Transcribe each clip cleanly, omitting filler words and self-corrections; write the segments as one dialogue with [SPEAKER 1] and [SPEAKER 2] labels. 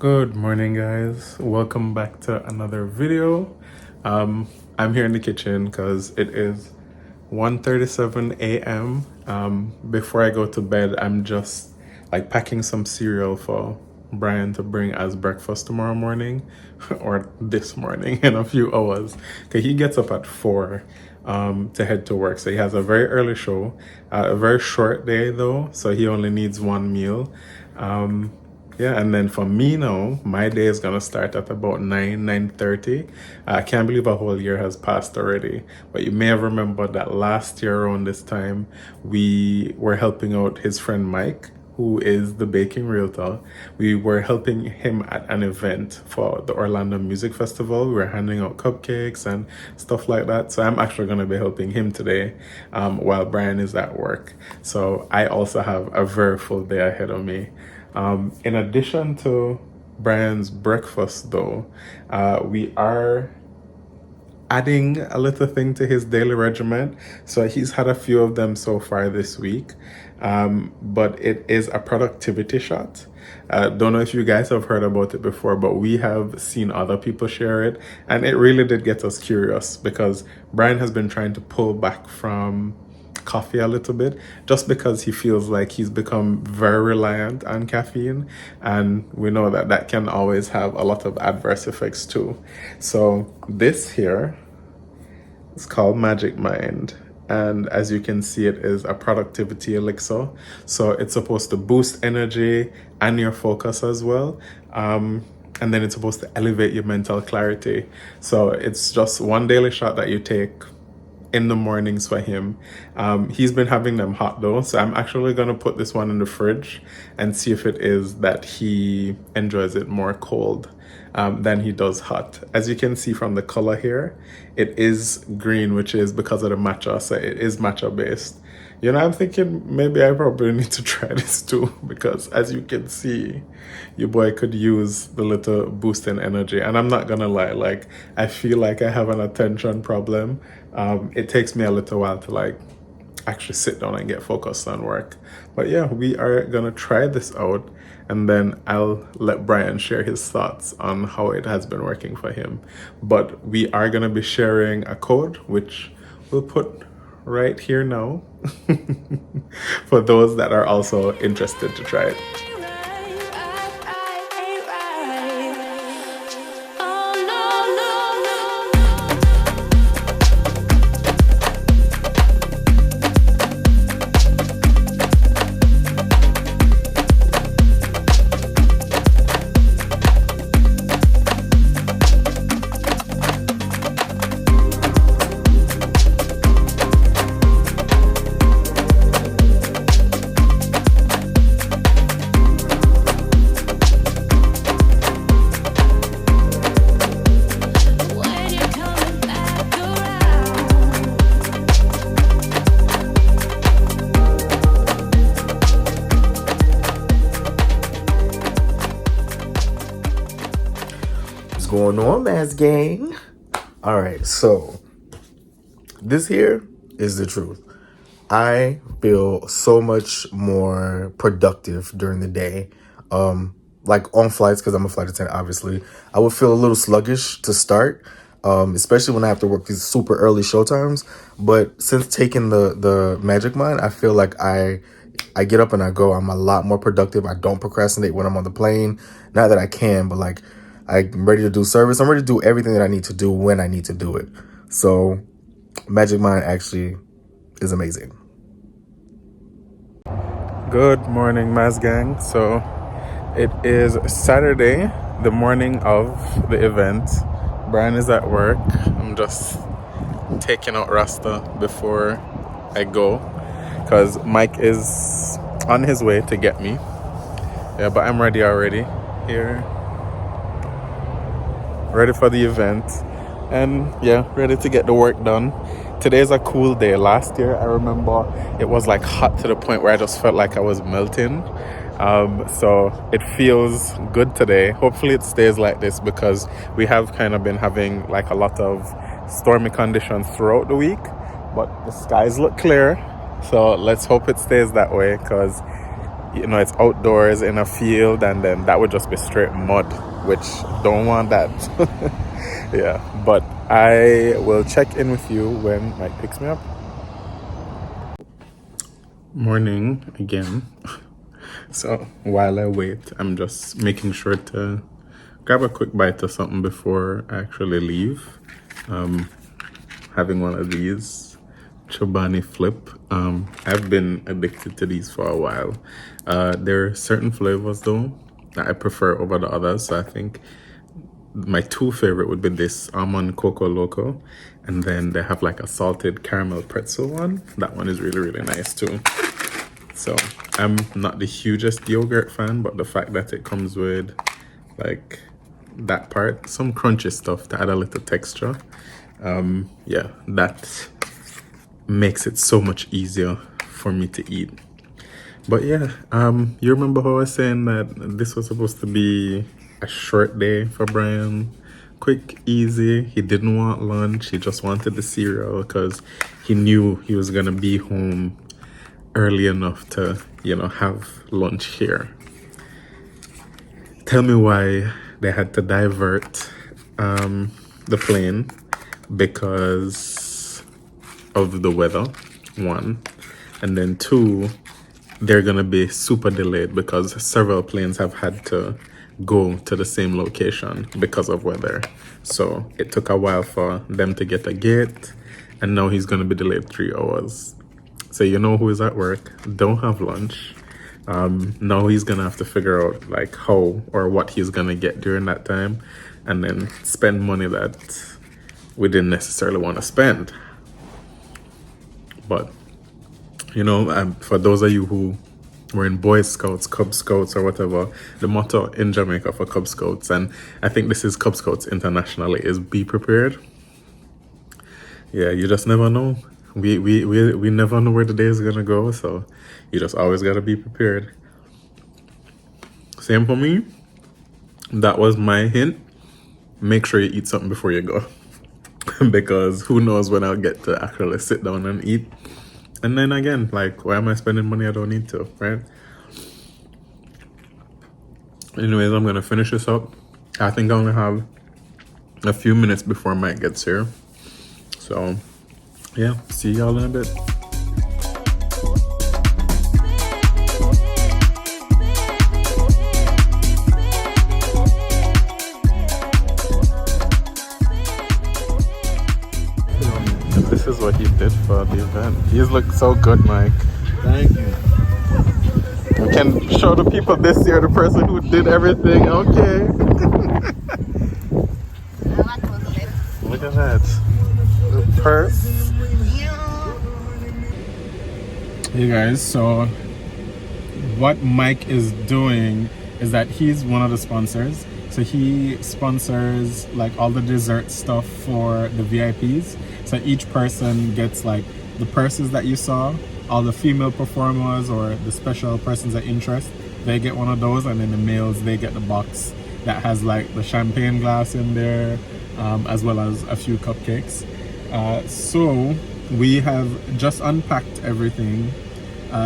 [SPEAKER 1] Good morning, guys. Welcome back to another video. I'm here in the kitchen because it is 1:37 a.m. Before I go to bed, I'm just like packing some cereal for Brian to bring as breakfast tomorrow morning or this morning in a few hours. Okay, he gets up at 4 to head to work. So he has a very early show, a very short day though, so he only needs one meal. Yeah, and then for me now, my day is gonna start at about 9:30. I can't believe a whole year has passed already. But you may have remembered that last year around this time, we were helping out his friend Mike, who is the baking realtor. We were helping him at an event for the Orlando Music Festival. We were handing out cupcakes and stuff like that. So I'm actually gonna be helping him today, while Brian is at work. So I also have a very full day ahead of me. In addition to Brian's breakfast, though, we are adding a little thing to his daily regimen. So he's had a few of them so far this week, but it is a productivity shot. Don't know if you guys have heard about it before, but we have seen other people share it, and it really did get us curious because Brian has been trying to pull back from coffee a little bit just because he feels like he's become very reliant on caffeine, and we know that that can always have a lot of adverse effects too. So this here is called Magic Mind, and as you can see, it is a productivity elixir. So it's supposed to boost energy and your focus as well, and then it's supposed to elevate your mental clarity. So it's just one daily shot that you take in the mornings for him. He's been having them hot though, so I'm actually gonna put this one in the fridge and see if it is that he enjoys it more cold than he does hot. As you can see from the color here, it is green, which is because of the matcha, so it is matcha based. You know, I'm thinking maybe I probably need to try this too, because as you can see, your boy could use the little boost in energy. And I'm not gonna lie, like, I feel like I have an attention problem. It takes me a little while to like actually sit down and get focused on work. But yeah, we are gonna try this out, and then I'll let Brian share his thoughts on how it has been working for him. But we are gonna be sharing a code, which we'll put right here now for those that are also interested to try it.
[SPEAKER 2] Going on, Mass Gang? All right, so this here is the truth. I feel so much more productive during the day. Like on flights, because I'm a flight attendant, obviously. I would feel a little sluggish to start, especially when I have to work these super early show times. But since taking the Magic Mind, I feel like I get up and I go. I'm a lot more productive. I don't procrastinate when I'm on the plane. Not that I can, but like, I'm ready to do service. I'm ready to do everything that I need to do when I need to do it. So Magic Mind actually is amazing.
[SPEAKER 1] Good morning, Maz Gang. So it is Saturday, the morning of the event. Brian is at work. I'm just taking out Rasta before I go because Mike is on his way to get me. Yeah, but I'm ready already here. Ready for the event, and yeah, ready to get the work done. Today's a cool day. Last year, I remember it was like hot to the point where I just felt like I was melting. So it feels good today. Hopefully it stays like this because we have kind of been having like a lot of stormy conditions throughout the week, but the skies look clear. So let's hope it stays that way because you know, it's outdoors in a field, and then that would just be straight mud, which don't want that. Yeah, but I will check in with you when Mike picks me up. Morning again. So while I wait, I'm just making sure to grab a quick bite of something before I actually leave. Having one of these Chobani Flip. I've been addicted to these for a while. There are certain flavors though that I prefer over the others. So I think my two favorite would be this almond coco loco, and then they have like a salted caramel pretzel one. That one is really nice too. So I'm not the hugest yogurt fan, but the fact that it comes with like that part, some crunchy stuff to add a little texture, yeah, that makes it so much easier for me to eat. But yeah, you remember how I was saying that this was supposed to be a short day for Brian? Quick, easy. He didn't want lunch. He just wanted the cereal because he knew he was gonna be home early enough to, you know, have lunch here. Tell me why they had to divert the plane because of the weather, one, and then two, they're gonna be super delayed because several planes have had to go to the same location because of weather. So it took a while for them to get a gate, and now he's gonna be delayed 3 hours. So you know who is at work, don't have lunch. Now he's gonna have to figure out like how or what he's gonna get during that time, and then spend money that we didn't necessarily want to spend. But you know, for those of you who were in Boy Scouts, Cub Scouts, or whatever, the motto in Jamaica for Cub Scouts, and I think this is Cub Scouts internationally, is be prepared. Yeah, you just never know. We never know where the day is gonna go, so you just always gotta be prepared. Same for me. That was my hint. Make sure you eat something before you go. Because who knows when I'll get to actually sit down and eat. And then again, like, why am I spending money I don't need to, right? Anyways, I'm gonna finish this up. I think I only have a few minutes before Mike gets here. So yeah, see y'all in a bit. This is what he did for the event. He's looked so good, Mike.
[SPEAKER 2] Thank you.
[SPEAKER 1] We can show the people this year the person who did everything. Okay. Look at that. The purse. Hey guys, so what Mike is doing is that he's one of the sponsors. So he sponsors like all the dessert stuff for the VIPs. So each person gets like the purses that you saw, all the female performers or the special persons of interest, they get one of those, and then the males, they get the box that has like the champagne glass in there, as well as a few cupcakes. So we have just unpacked everything.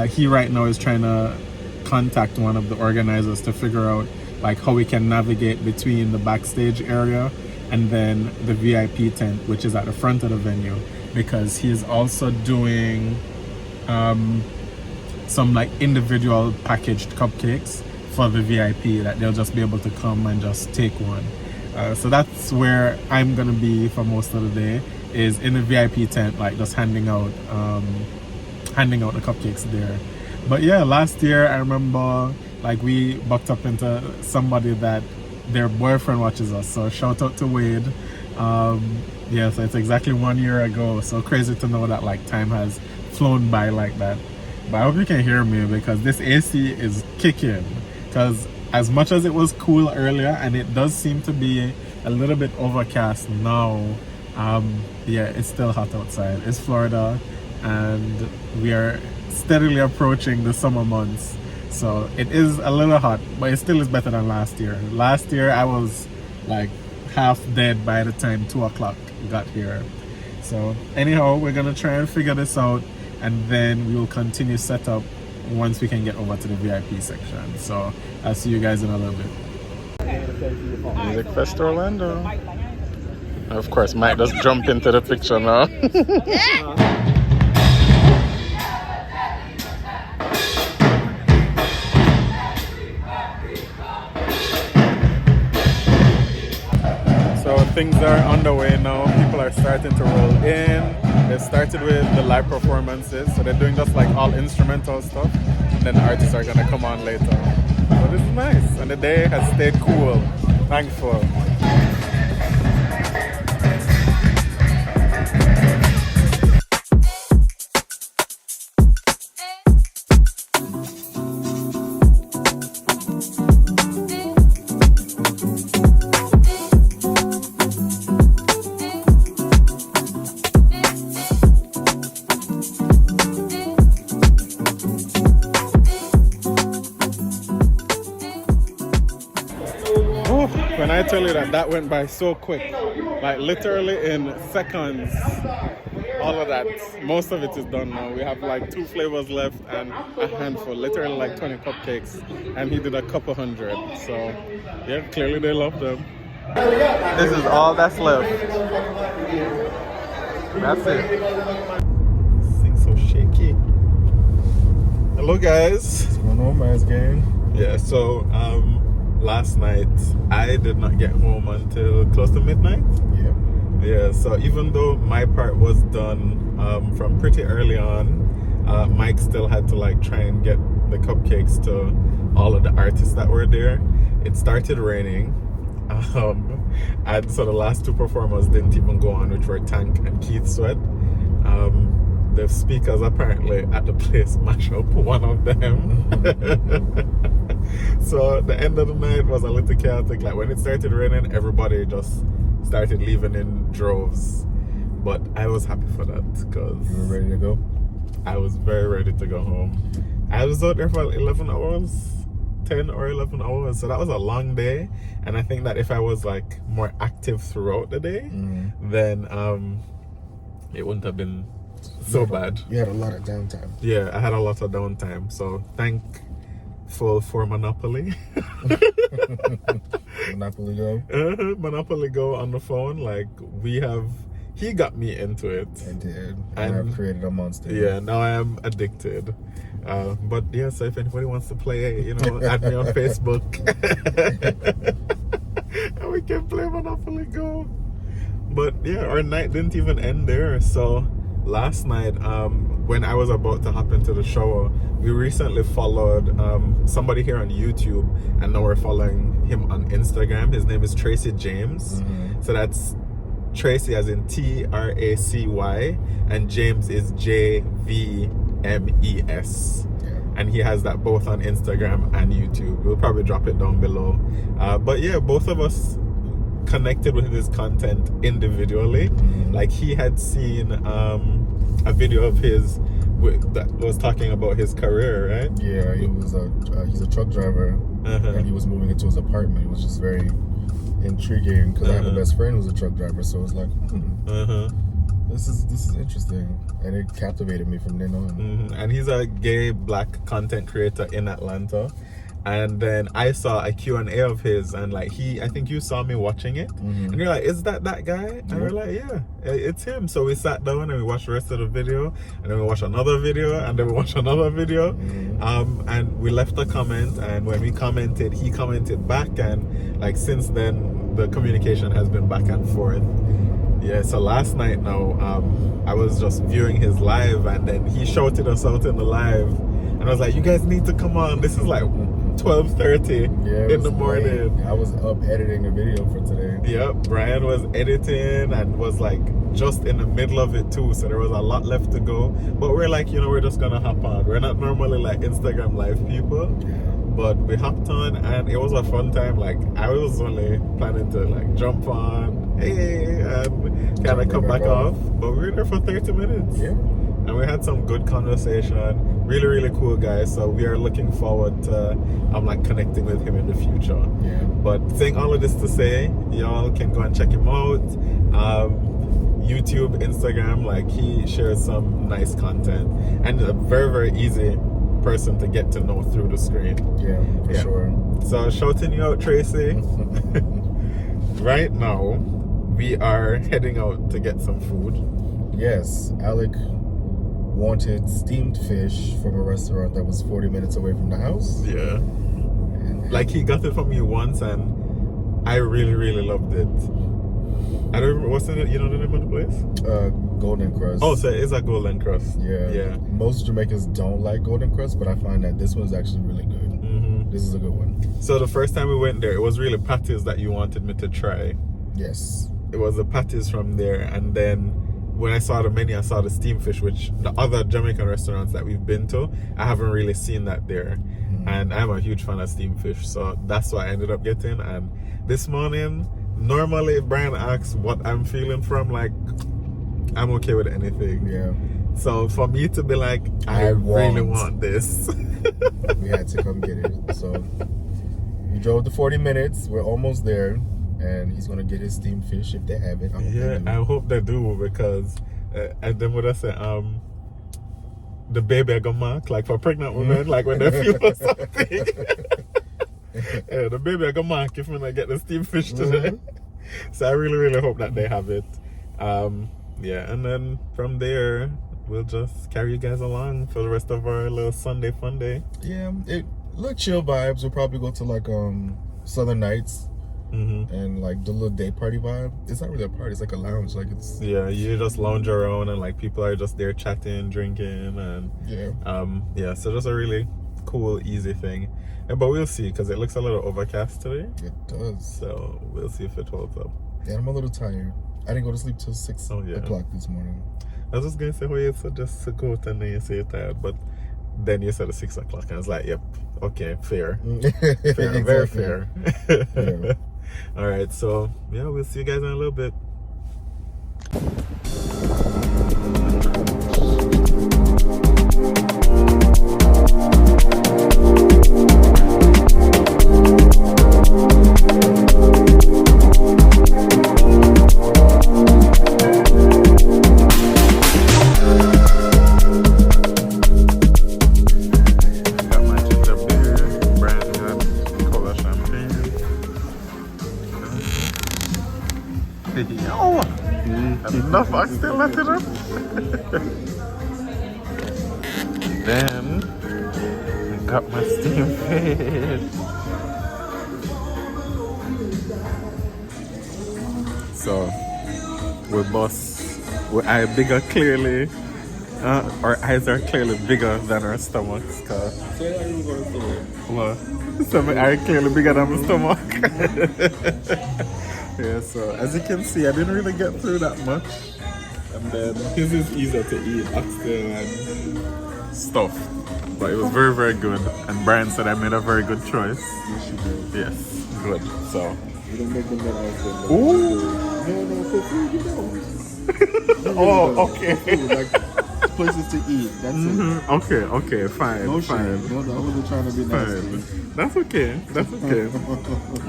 [SPEAKER 1] He right now is trying to contact one of the organizers to figure out like how we can navigate between the backstage area and then the VIP tent, which is at the front of the venue, because he is also doing some like individual packaged cupcakes for the VIP that they'll just be able to come and just take one. So that's where I'm gonna be for most of the day, is in the VIP tent, like just handing out the cupcakes there. But yeah, last year I remember like we bucked up into somebody that their boyfriend watches us, so shout out to Wade. Yeah, so it's exactly 1 year ago, so crazy to know that like time has flown by like that. But I hope you can hear me because this AC is kicking, because as much as it was cool earlier, and it does seem to be a little bit overcast now, yeah, it's still hot outside. It's Florida and we are steadily approaching the summer months, so it is a little hot, but it still is better than last year. Last year I was like half dead by the time 2 o'clock got here. So anyhow, we're gonna try and figure this out, and then we will continue set up once we can get over to the VIP section. So I'll see you guys in a little bit. Music Fest Orlando. Of course, Mike just jump into the picture now. So things are underway now. People are starting to roll in. They started with the live performances, so they're doing just like all instrumental stuff. And then the artists are gonna come on later. So this is nice, and the day has stayed cool. Thankful. When I tell you that went by so quick, like literally in seconds, all of that, most of it is done now. We have like 2 flavors left and a handful, literally like 20 cupcakes, and he did a couple hundred. So yeah, clearly they love them. This is all that's left. That's it. This thing's so shaky. Hello guys.
[SPEAKER 2] What's going on, Maz gang?
[SPEAKER 1] Yeah, so last night I did not get home until close to midnight. Yeah, so even though my part was done from pretty early on, Mike still had to like try and get the cupcakes to all of the artists that were there. It started raining, and so the last 2 performers didn't even go on, which were Tank and Keith Sweat. The speakers apparently at the place mash up one of them. So the end of the night was a little chaotic. Like when it started raining, everybody just started leaving in droves. But I was happy for that because
[SPEAKER 2] you were ready to go.
[SPEAKER 1] I was very ready to go home. I was out there for 11 hours, 10 or 11 hours. So that was a long day. And I think that if I was like more active throughout the day, then it wouldn't have been so bad.
[SPEAKER 2] You had a lot of downtime.
[SPEAKER 1] Yeah, I had a lot of downtime. So thankful for Monopoly.
[SPEAKER 2] Monopoly Go?
[SPEAKER 1] Monopoly Go on the phone. Like he got me into it.
[SPEAKER 2] I did. And I've created a monster.
[SPEAKER 1] Yeah, now I am addicted. But yeah, so if anybody wants to play, you know, add me on Facebook. And we can play Monopoly Go. But yeah, our night didn't even end there. So last night, when I was about to hop into the shower, we recently followed somebody here on YouTube, and now we're following him on Instagram. His name is Tracy James. So that's Tracy as in Tracy, and James is JVMES. And he has that both on Instagram and YouTube. We'll probably drop it down below. But yeah, both of us connected with his content individually. Like he had seen a video of his that was talking about his career, right?
[SPEAKER 2] Yeah, he's a truck driver, and he was moving into his apartment. It was just very intriguing because I have a best friend who's a truck driver, so it was like, this is interesting, and it captivated me from then on.
[SPEAKER 1] And he's a gay black content creator in Atlanta. And then I saw a Q&A of his, and like I think you saw me watching it, and you're like, is that guy? And we're like, yeah, it's him. So we sat down and we watched the rest of the video, and then we watched another video, and then we watched another video, and we left a comment, and when we commented, he commented back, and like since then the communication has been back and forth. Yeah, so last night now, I was just viewing his live, and then he shouted us out in the live, and I was like, you guys need to come on. This is like 12:30 in the morning.
[SPEAKER 2] Late. I was up editing a video for today.
[SPEAKER 1] Yep, Brian was editing and was like just in the middle of it too, so there was a lot left to go. But we're like, you know, we're just gonna hop on. We're not normally like Instagram live people, but we hopped on and it was a fun time. Like I was only planning to like jump on, and kind of come back off, but we were there for 30 minutes.
[SPEAKER 2] Yeah.
[SPEAKER 1] And we had some good conversation. Really, really cool guy. So we are looking forward to like connecting with him in the future.
[SPEAKER 2] Yeah.
[SPEAKER 1] But saying all of this to say, y'all can go and check him out. YouTube, Instagram, like he shares some nice content, and a very, very easy person to get to know through the screen.
[SPEAKER 2] Yeah, for sure.
[SPEAKER 1] So shouting you out, Tracy. Right now, we are heading out to get some food.
[SPEAKER 2] Yes, Alec wanted steamed fish from a restaurant that was 40 minutes away from the house.
[SPEAKER 1] Yeah. Like he got it from me once and I really, really loved it. I don't remember, what's the name, you know the name of the place?
[SPEAKER 2] Golden Crust.
[SPEAKER 1] Oh, so it is a Golden Crust.
[SPEAKER 2] Yeah. Most Jamaicans don't like Golden Crust, but I find that this one's actually really good. This is a good one.
[SPEAKER 1] So the first time we went there, it was really patties that you wanted me to try.
[SPEAKER 2] Yes.
[SPEAKER 1] It was the patties from there, and then when I saw the menu, I saw the steamed fish, which the other Jamaican restaurants that we've been to, I haven't really seen that there. And I'm a huge fan of steamed fish, so that's what I ended up getting. And this morning, normally Brian asks what I'm feeling from, like, I'm okay with anything.
[SPEAKER 2] Yeah.
[SPEAKER 1] So for me to be like, I really want this.
[SPEAKER 2] We had to come get it. So we drove the 40 minutes. We're almost there. And he's going to get his steamed fish if they have it.
[SPEAKER 1] I hope they do, because and then what I say, the baby I got mark, like for pregnant women, like when they feel or something. Yeah, the baby I got mark if when I get the steamed fish today. So I really, really hope that they have it. Yeah, and then from there, we'll just carry you guys along for the rest of our little Sunday fun day. Yeah,
[SPEAKER 2] it look chill vibes. We'll probably go to like Southern Nights. And like the little day party vibe. It's not really a party, it's like a lounge. Like it's
[SPEAKER 1] you just lounge around and like people are just there chatting, drinking, and so just a really cool, easy thing. But we'll see, because it looks a little overcast today.
[SPEAKER 2] It does.
[SPEAKER 1] So we'll see if it holds up.
[SPEAKER 2] Yeah, I'm a little tired. I didn't go to sleep till 6 o'clock this morning.
[SPEAKER 1] I was just gonna say, you said just to go out and then you say you're tired, but then you said at 6 o'clock and I was like, yep, okay, fair. Fair, very fair. Yeah. All right, so yeah, we'll see you guys in a little bit. Enough, I still left it up. Then I got my steamed fish. So our bigger clearly. Our eyes are clearly bigger than our stomachs. So my eyes clearly bigger than my stomach. Yeah, so as you can see, I didn't really get through that much. And then his is easier to eat, oxtail and stuff. But it was very, very good. And Brian said I made a very good choice.
[SPEAKER 2] Yes, you did.
[SPEAKER 1] Yes, good. So.
[SPEAKER 2] You don't make them that often.
[SPEAKER 1] Ooh!
[SPEAKER 2] No, for food, you don't.
[SPEAKER 1] Oh, okay.
[SPEAKER 2] Food, like places to eat, that's it.
[SPEAKER 1] Okay, fine.
[SPEAKER 2] No shame. No, I wasn't trying to be nasty.
[SPEAKER 1] That's okay.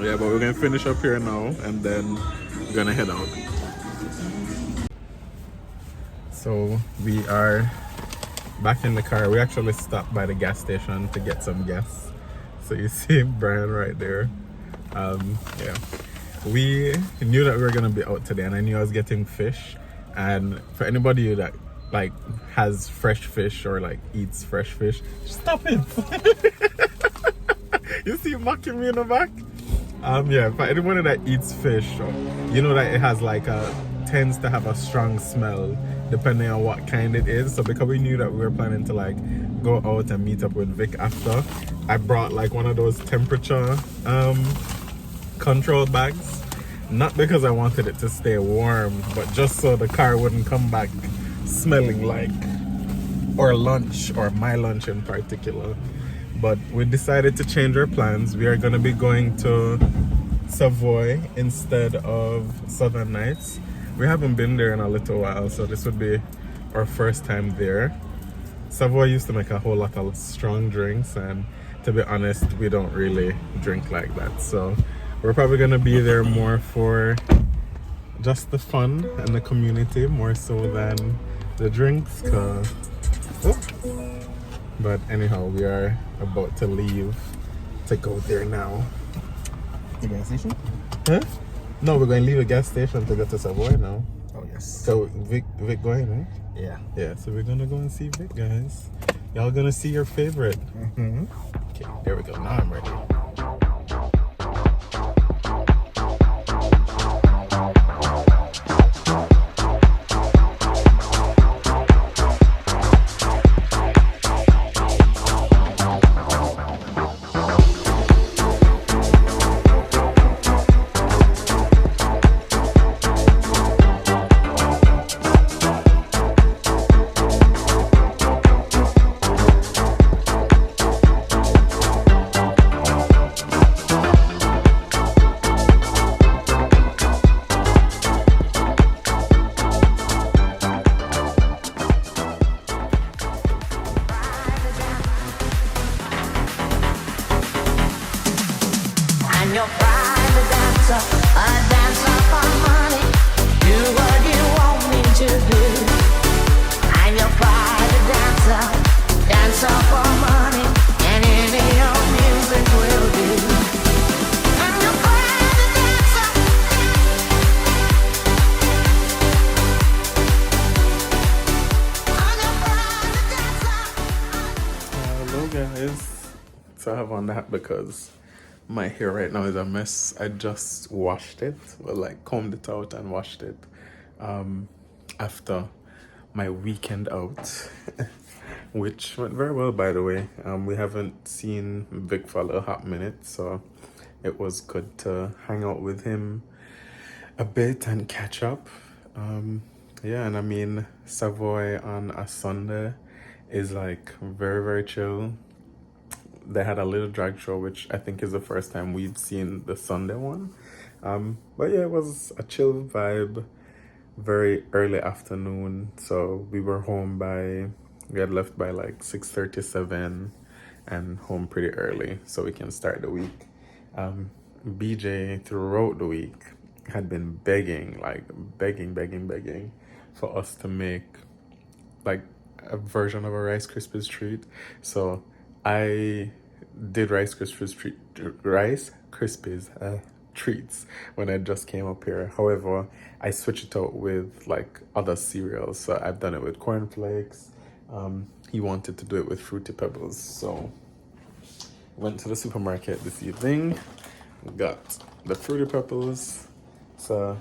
[SPEAKER 1] Yeah, but we're gonna finish up here now and then we're gonna head out. So we are back in the car. We actually stopped by the gas station to get some gas. So you see Brian right there. Yeah, we knew that we were gonna be out today, and I knew I was getting fish. And for anybody that like has fresh fish or like eats fresh fish, stop it. You see him mocking me in the back? Yeah, for anybody that eats fish, you know that it has like tends to have a strong smell depending on what kind it is. So because we knew that we were planning to like go out and meet up with Vic after, I brought like one of those temperature control bags. Not because I wanted it to stay warm, but just so the car wouldn't come back smelling like our lunch, or my lunch in particular. But we decided to change our plans. We are going to be going to Savoy instead of Southern Nights. We haven't been there in a little while, so this would be our first time there. Savoy used to make a whole lot of strong drinks, and to be honest, we don't really drink like that. So we're probably going to be there more for just the fun and the community, more so than the drinks. But anyhow, we are about to leave to go there now.
[SPEAKER 2] The gas station?
[SPEAKER 1] Huh? No, we're going to leave the gas station to go to Savoy now.
[SPEAKER 2] Oh, yes.
[SPEAKER 1] So Vic going, right?
[SPEAKER 2] Yeah.
[SPEAKER 1] Yeah, so we're going to go and see Vic, guys. Y'all going to see your favorite.
[SPEAKER 2] Mm-hmm.
[SPEAKER 1] Okay, there we go. Now I'm ready.
[SPEAKER 3] Your private dancer, a dancer for money. Do what you want me to do. I'm your private dancer, dancer for money, and any old music will do. I'm your private dancer. I'm your private dancer.
[SPEAKER 1] Hello, guys. So I have on that because my hair right now is a mess. I just washed it, well, like combed it out and washed it after my weekend out, which went very well, by the way. We haven't seen Vic for a hot minute, so it was good to hang out with him a bit and catch up. Yeah, and I mean, Savoy on a Sunday is like very, very chill. They had a little drag show, which I think is the first time we've seen the Sunday one. But yeah, it was a chill vibe, very early afternoon. So we were home we had left by like 6:37 and home pretty early so we can start the week. BJ throughout the week had been begging for us to make like a version of a Rice Krispies treat. So I did Rice Krispies treats when I just came up here. However, I switched it out with like other cereals. So I've done it with cornflakes. He wanted to do it with Fruity Pebbles. So went to the supermarket this evening, got the Fruity Pebbles. So,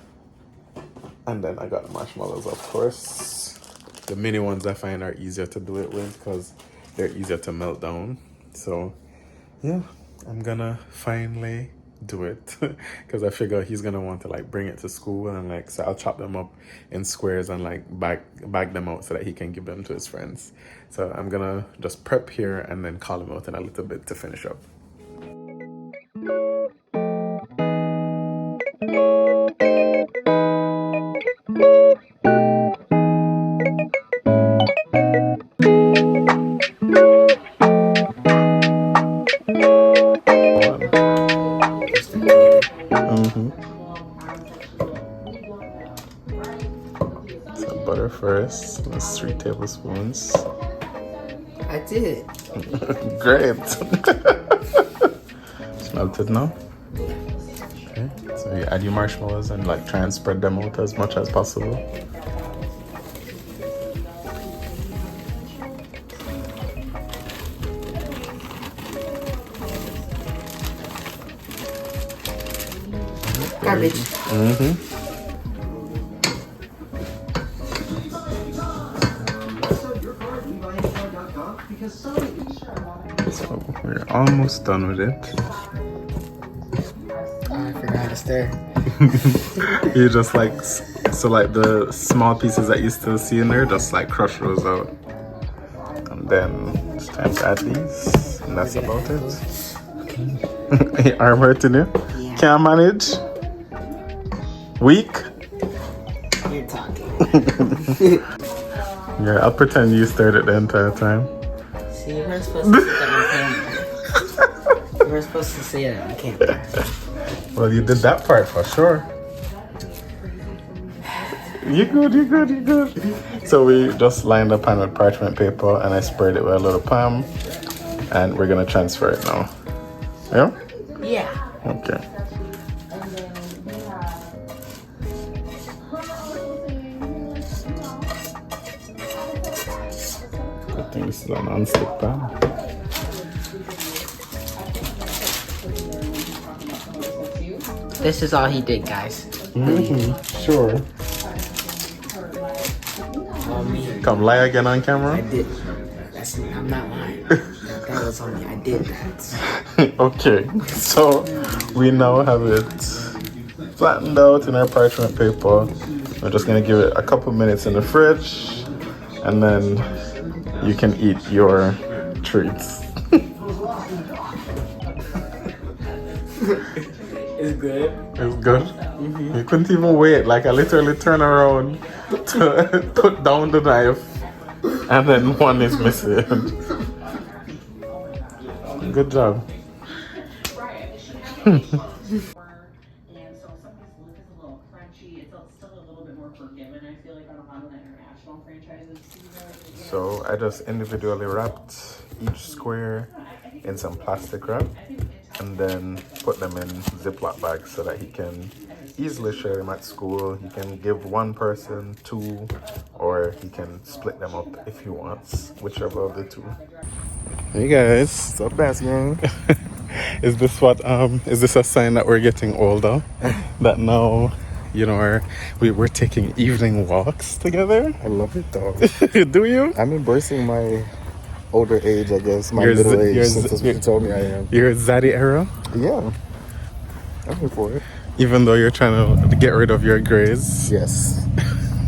[SPEAKER 1] and then I got marshmallows, of course. The mini ones I find are easier to do it with because they're easier to melt down. So yeah, I'm gonna finally do it because I figure he's gonna want to like bring it to school, and like, so I'll chop them up in squares and like bag them out so that he can give them to his friends. So I'm gonna just prep here and then call him out in a little bit to finish up. So butter first. That's 3 tablespoons.
[SPEAKER 2] I did.
[SPEAKER 1] Great. Melted now. Okay. So you add your marshmallows and like try and spread them out as much as possible.
[SPEAKER 2] Garbage.
[SPEAKER 1] So we're almost done with it.
[SPEAKER 2] Oh, I forgot how to stir.
[SPEAKER 1] You just like, so like the small pieces that you still see in there, just like crush those out. And then it's time to add these. And that's about it. Your arm hurting you?
[SPEAKER 2] Yeah.
[SPEAKER 1] Can't manage? Weak?
[SPEAKER 2] You're talking.
[SPEAKER 1] Yeah, I'll pretend you stirred it the entire time.
[SPEAKER 2] See, you weren't supposed to say that on camera. You weren't supposed to say that on camera.
[SPEAKER 1] Well, you did that part for sure. You good. So we just lined the pan with parchment paper and I sprayed it with a little palm, and we're gonna transfer it now. Yeah?
[SPEAKER 3] Yeah.
[SPEAKER 1] Okay. I think this is a non-stick pan.
[SPEAKER 3] This is all he did, guys.
[SPEAKER 1] Sure. Come lie again on camera.
[SPEAKER 3] I did. I'm not lying. That was on me. I did that.
[SPEAKER 1] Okay, so we now have it flattened out in our parchment paper. We're just gonna give it a couple minutes in the fridge, and then you can eat your treats.
[SPEAKER 3] It's good.
[SPEAKER 1] It's good. You couldn't even wait. Like I literally turn around to put down the knife, and then one is missing. Good job.
[SPEAKER 4] And so some of this look is a little crunchy. It's still a little bit more forgiving, I feel like, on a lot of the international franchises.
[SPEAKER 1] So I just individually wrapped each square in some plastic wrap, and then put them in Ziploc bags so that he can easily share them at school. He can give one person two, or he can split them up if he wants, whichever of the two. Hey guys,
[SPEAKER 2] What's up, Bass Gang?
[SPEAKER 1] is this a sign that we're getting older? That now, you know, we're taking evening walks together?
[SPEAKER 2] I love it, though.
[SPEAKER 1] Do you?
[SPEAKER 2] I'm embracing my older age, I guess. My
[SPEAKER 1] You're
[SPEAKER 2] middle
[SPEAKER 1] z-
[SPEAKER 2] age,
[SPEAKER 1] you're
[SPEAKER 2] since
[SPEAKER 1] z-
[SPEAKER 2] that's what you told me I am.
[SPEAKER 1] You're Zaddy era?
[SPEAKER 2] Yeah. I'm here for it.
[SPEAKER 1] Even though you're trying to get rid of your grays?
[SPEAKER 2] Yes.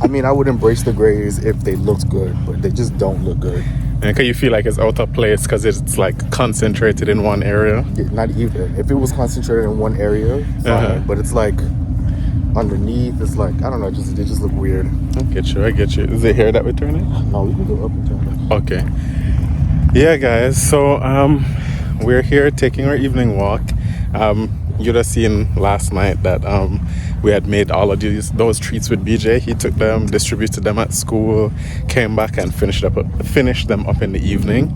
[SPEAKER 2] I mean, I would embrace the grays if they looked good, but they just don't look good.
[SPEAKER 1] And can you feel like it's out of place because it's like concentrated in one area?
[SPEAKER 2] Not even. If it was concentrated in one area, fine.
[SPEAKER 1] Uh-huh.
[SPEAKER 2] But it's like underneath, it's like, I don't know, they just look weird.
[SPEAKER 1] I get you. Is it here that we're turning?
[SPEAKER 2] No, we can go up and down.
[SPEAKER 1] Okay. Yeah, guys. So we're here taking our evening walk. You'd have seen last night that we had made all of those treats with BJ. He took them, distributed them at school, came back and finished them up in the evening.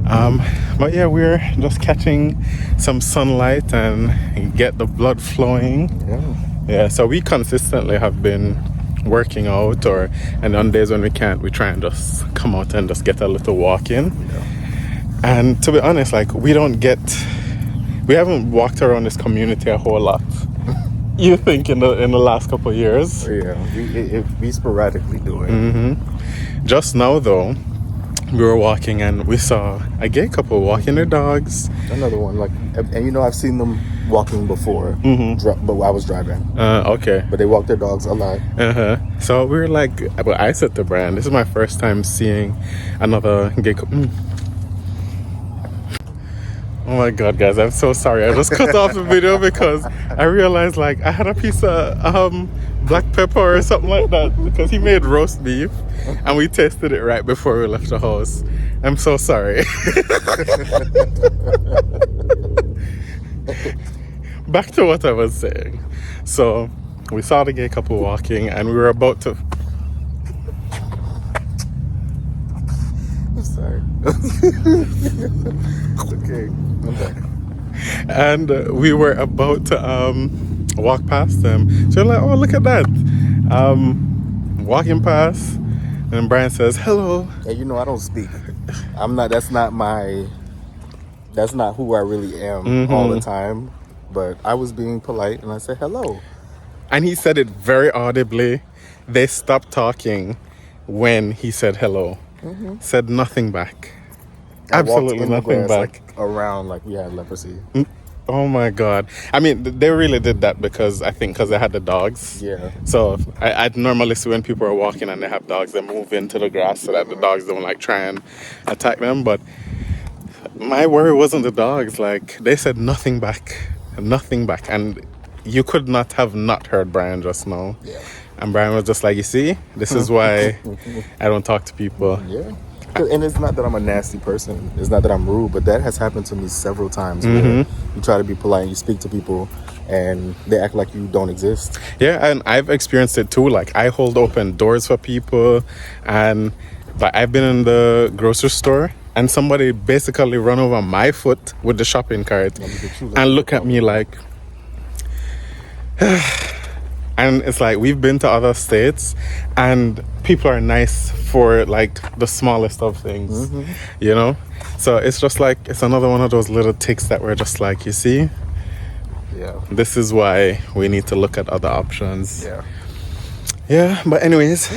[SPEAKER 1] But yeah, we're just catching some sunlight and get the blood flowing. Yeah. So we consistently have been working out, and on days when we can't, we try and just come out and just get a little walk in. And to be honest, like we haven't walked around this community a whole lot. You think in the last couple of years?
[SPEAKER 2] Yeah, we sporadically do it.
[SPEAKER 1] Just now though, we were walking and we saw a gay couple walking their dogs.
[SPEAKER 2] Another one, and I've seen them walking before, but I was driving.
[SPEAKER 1] Okay.
[SPEAKER 2] But they walk their dogs a lot.
[SPEAKER 1] So we were like, well, I said to Brian, this is my first time seeing another gay couple. Oh my god, guys, I'm so sorry. I just cut off the video because I realized like I had a piece of black pepper or something like that because he made roast beef and we tasted it right before we left the house. I'm so sorry. Back to what I was saying. So we saw the gay couple walking and we were about to...
[SPEAKER 2] I'm sorry. It's okay. I'm back.
[SPEAKER 1] And we were about to walk past them. So we're like, oh, look at that. Walking past, and Brian says, hello.
[SPEAKER 2] And I don't speak. That's not who I really am all the time. But I was being polite and I said hello.
[SPEAKER 1] And he said it very audibly. They stopped talking when he said hello. Said nothing back. Absolutely nothing back.
[SPEAKER 2] Around like we had leprosy.
[SPEAKER 1] Oh my god. I mean, they really did that because they had the dogs.
[SPEAKER 2] Yeah.
[SPEAKER 1] So I'd normally see when people are walking and they have dogs, they move into the grass so that the dogs don't like try and attack them. But my worry wasn't the dogs. Like they said nothing back. And you could not have not heard Brian just now.
[SPEAKER 2] Yeah.
[SPEAKER 1] And Brian was just like, you see, this is why I don't talk to people.
[SPEAKER 2] Yeah. And it's not that I'm a nasty person. It's not that I'm rude, but that has happened to me several times. Where you try to be polite and you speak to people and they act like you don't exist.
[SPEAKER 1] Yeah, and I've experienced it too. Like, I hold open doors for people, and like I've been in the grocery store and somebody basically run over my foot with the shopping cart and look at me like, and it's like, we've been to other states and people are nice for like the smallest of things, you know? So it's just like, it's another one of those little ticks that we're just like, you see,
[SPEAKER 2] Yeah.
[SPEAKER 1] this is why we need to look at other options.
[SPEAKER 2] Yeah.
[SPEAKER 1] But anyways,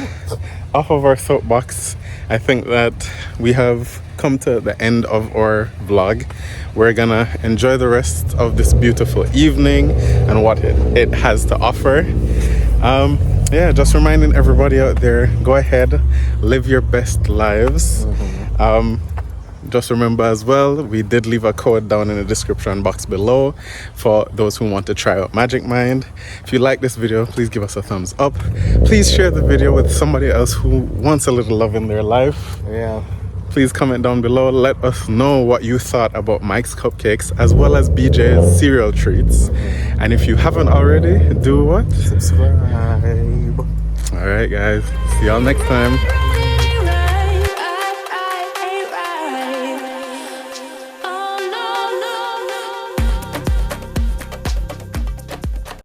[SPEAKER 1] off of our soapbox, I think that we have come to the end of our vlog. We're gonna enjoy the rest of this beautiful evening and what it has to offer. Yeah, just reminding everybody out there, go ahead, live your best lives. Just remember as well, we did leave a code down in the description box below for those who want to try out Magic Mind. If you like this video, please give us a thumbs up. Please share the video with somebody else who wants a little love in their life.
[SPEAKER 2] Yeah.
[SPEAKER 1] Please comment down below. Let us know what you thought about Mike's cupcakes as well as BJ's cereal treats. And if you haven't already, do what?
[SPEAKER 2] Subscribe.
[SPEAKER 1] All right, guys. See y'all next time.